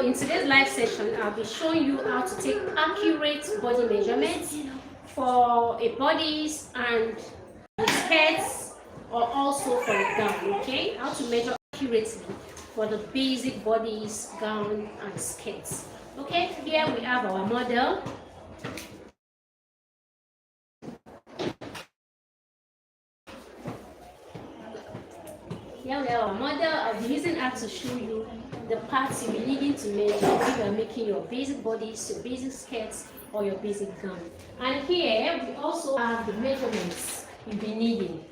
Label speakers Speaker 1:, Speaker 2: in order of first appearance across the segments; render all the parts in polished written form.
Speaker 1: in today's live session, I'll be showing you how to take accurate body measurements for a bodies and skirts, or also for a gown, okay? How to measure accurately for the basic bodies, gown, and skirts. Okay, here we have our model. Here we have our model. I'll be using that to show you the parts you'll be needing to measure if you're making your basic bodies, your basic skirts, or your basic gown. And here we also have the measurements you'll be needing.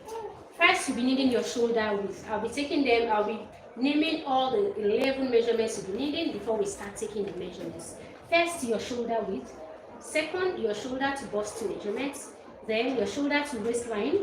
Speaker 1: First, you'll be needing your shoulder width. I'll be naming all the 11 measurements you'll be needing before we start taking the measurements. First, your shoulder width. Second, your shoulder to bust measurements. Then your shoulder to waistline.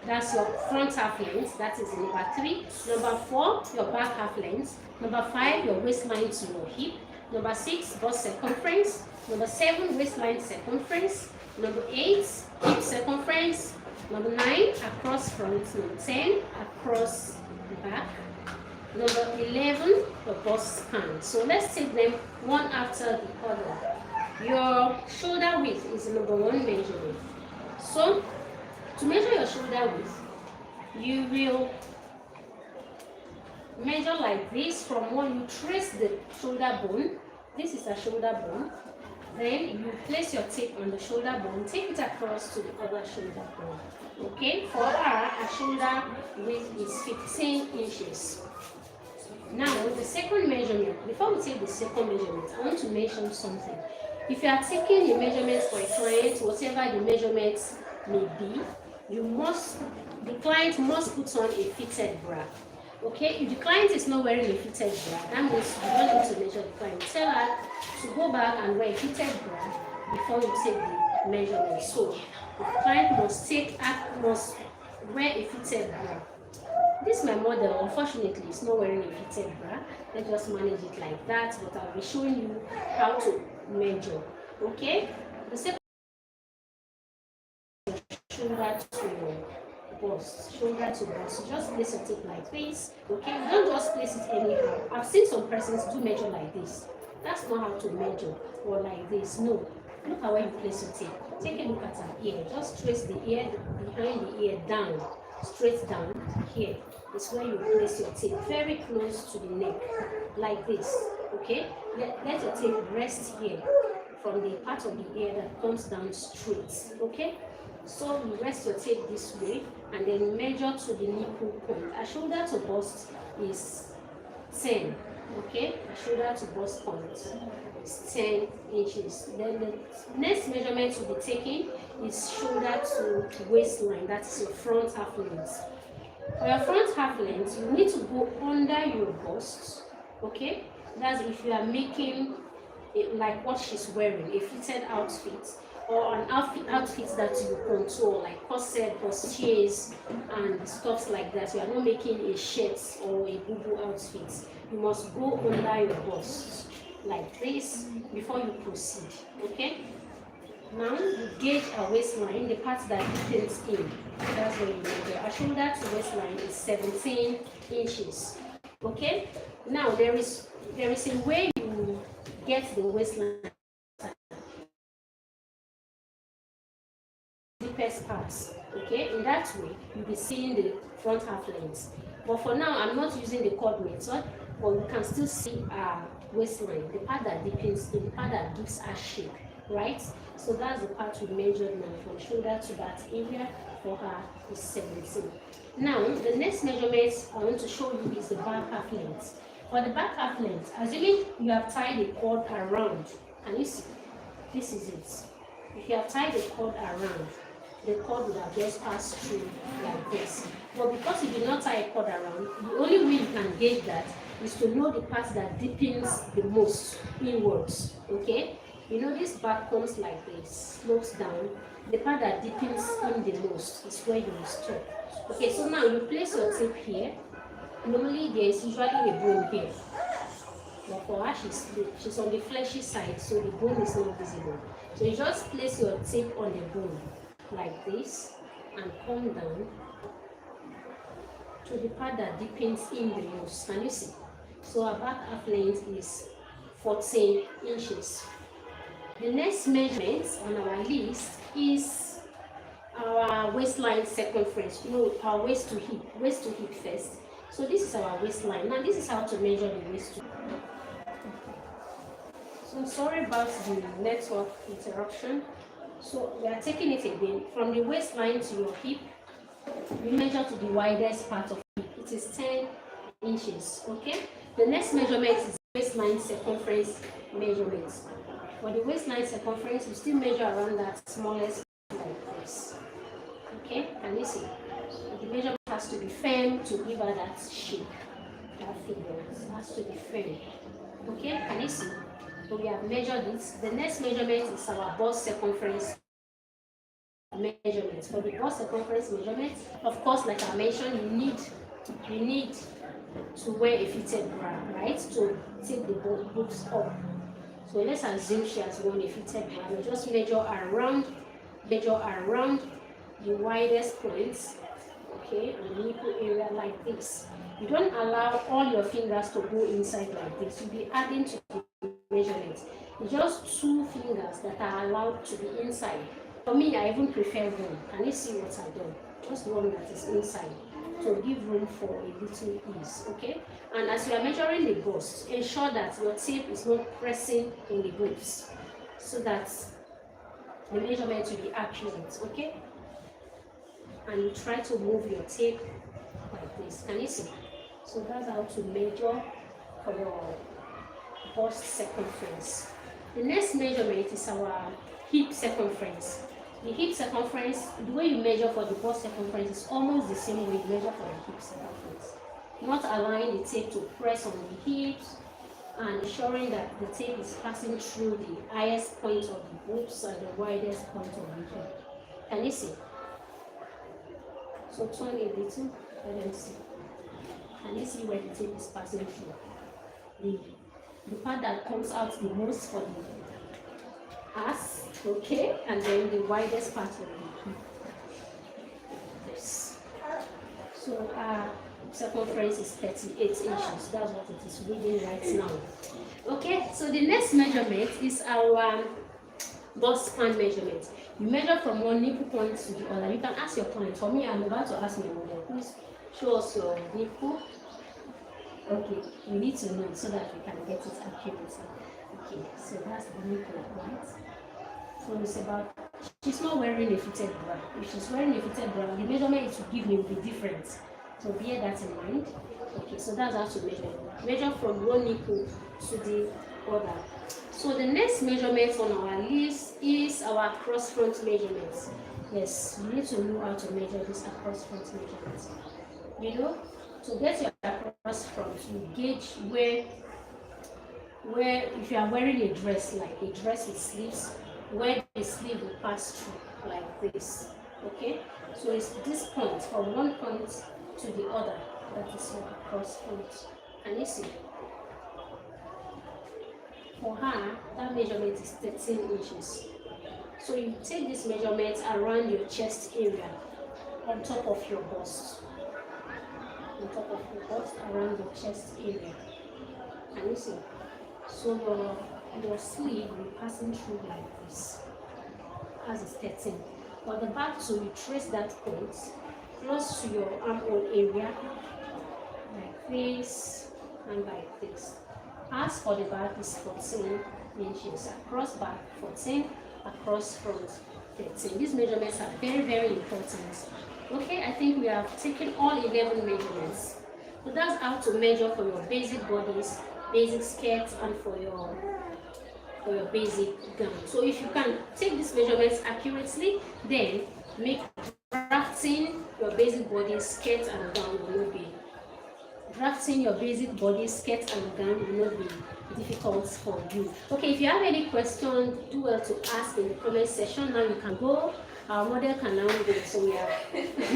Speaker 1: That's your front half length, that is number 3. Number 4, your back half length. Number 5, your waistline to your hip. Number 6, bust circumference. Number 7, waistline circumference. Number 8, hip circumference. Number 9, across front. Number 10, across the back. Number 11, your bust span. So let's take them one after the other. Your shoulder width is number 1 measurement. So to measure your shoulder width, you will measure like this from when you trace the shoulder bone. This is a shoulder bone. Then you place your tape on the shoulder bone, take it across to the other shoulder bone. Okay, for her shoulder width is 15 inches. Now, the second measurement, before we take the second measurement, I want to mention something. If you are taking the measurements for a client, whatever the measurements may be, the client must put on a fitted bra. Okay, if the client is not wearing a fitted bra, that means you don't need to measure the client. Tell her to go back and wear a fitted bra before you take the measurement. So the client must wear a fitted bra. This my model, unfortunately, is not wearing a fitted bra. Let's just manage it like that, but I'll be showing you how to measure. Okay, the second shoulder to bust, shoulder to bust. You just place your tape like this. Okay, you don't just place it anyhow. I've seen some persons do measure like this. That's not how to measure, or like this. No, look at where you place your tape. Take a look at her ear. Just trace the ear behind the ear down, straight down. Here is where you place your tape, very close to the neck, like this. Okay, let your tape rest here from the part of the ear that comes down straight. Okay. So you rest your tape this way and then measure to the nipple point. A shoulder to bust is 10. Okay, a shoulder to bust point is 10 inches. Then the next measurement to be taken is shoulder to waistline. That is your front half length. For your front half length, you need to go under your bust. Okay, that's if you are making it like what she's wearing, a fitted outfit, or an outfit that you control, like corset, bustiers, and stuff like that. You are not making a shirt or a boo-boo outfit. You must go under your bust like this before you proceed. Okay? Now you gauge a waistline, the part that fits in. That's what you measure. A shoulder to waistline is 17 inches. Okay? Now there is a way you get the waistline. Deepest parts. Okay, in that way you'll be seeing the front half length. But for now, I'm not using the cord method, but we can still see our waistline, the part that deepens, the part that gives a shape, right? So that's the part we measured now, from shoulder to that area. For her is 17. Now the next measurement I want to show you is the back half length. For the back half length, assuming you have tied the cord around, and you see, this is it. If you have tied the cord around, the cord would have just passed through like this. But because you did not tie a cord around, the only way you can gauge that is to know the part that deepens the most inwards. Okay? You know this back comes like this, slopes down. The part that deepens in the most is where you will stop. Okay, so now you place your tape here. Normally there is usually a bone here. But for her, she's on the fleshy side, so the bone is not visible. So you just place your tape on the bone like this and come down to the part that deepens in the most. Can you see? So our back half length is 14 inches. The next measurement on our list is our waistline circumference. Our waist to hip first. So this is our waistline. Now this is how to measure the waist to hip. So sorry about the network interruption. So we are taking it again from the waistline to your hip. We measure to the widest part of the hip. It is 10 inches. Okay. The next measurement is waistline circumference measurement. For the waistline circumference, we still measure around that smallest like this. Okay, can you see? The measurement has to be firm to give her that shape, that figure. It has to be firm. Okay, can you see? So we have measured it. The next measurement is our bust circumference measurement. For the bust circumference measurement, of course, like I mentioned, you need to wear a fitted bra, right? To take the boobs up. So let's assume she has worn a fitted bra. We just measure around the widest points, okay, and the nipple area like this. You don't allow all your fingers to go inside like this. You'll be adding to the measurement. It's just 2 fingers that are allowed to be inside. For me, I even prefer one. Can you see what I've done? Just one that is inside to give room for a little ease, okay? And as you are measuring the bust, ensure that your tape is not pressing in the boobs so that the measurement will be accurate, okay? And you try to move your tape like this. Can you see? So that's how to measure for your bust circumference. The next measurement is our hip circumference. The hip circumference, the way you measure for the bust circumference is almost the same way you measure for the hip circumference. Not allowing the tape to press on the hips and ensuring that the tape is passing through the highest point of the boobs and the widest point of the hip. Can you see? So turn a little, let them see. Can you see where the tape is passing through? The part that comes out the most for the ass, okay, and then the widest part of the hip. This. So circumference is 38 inches. That's what it is reading right now. Okay, so the next measurement is our bust span measurement. You measure from one nipple point to the other. You can ask your client. For me, I'm about to ask my model. Please show us your nipple. Okay, we need to know so that we can get it accurately. Okay, so that's the nipple, right? So it's about, she's not wearing a fitted bra. If she's wearing a fitted bra, the measurement it will give me will be different. So bear that in mind. Okay, so that's how to measure. Measure from one nipple to the other. So the next measurement on our list is our cross front measurements. Yes, you need to know how to measure this across front measurements. You know, to get your across front, you gauge where if you are wearing a dress, like a dress with sleeves, where the sleeve will pass through like this. Okay, so it's this point from one point to the other. That is your across front. Can you see? For her, that measurement is 13 inches. So you take this measurement around your chest area, on top of your bust. On top of your bust, around your chest area. Can you see? So your sleeve will be passing through like this, as it's 13. For the back too, you trace that point close to your armhole area, like this and like this. As for the back is 14 inches, across back 14, across front 13. These measurements are very, very important. Okay, I think we have taken all 11 measurements. So that's how to measure for your basic bodies, basic skirts, and for your basic gown. So if you can take these measurements accurately, then make drafting your basic body, skirt, and gown will not be drafting your basic body, skirt, and gown will not be difficult for you. Okay, if you have any questions, do well to ask in the comment section. Now you can go. Our model can now go. So we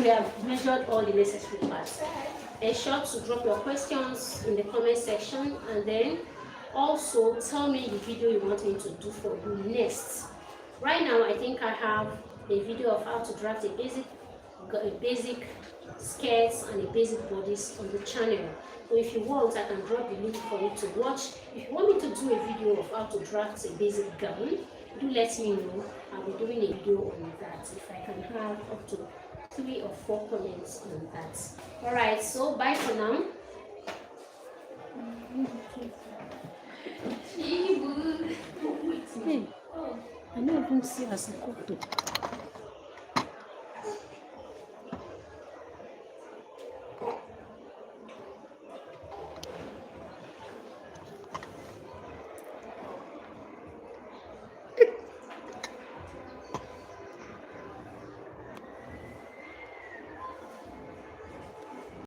Speaker 1: have measured all the necessary parts. Ensure to drop your questions in the comment section, and then also tell me the video you want me to do for you next. Right now, I think I have a video of how to draft a basic skirts and a basic bodice on the channel. So if you want, I can drop the link for you to watch. If you want me to do a video of how to draft a basic gown, do let me know. I'll be doing a video on that if I can have up to 3 or 4 comments on that. Alright, so bye for now. Hey, I don't even see as a couple.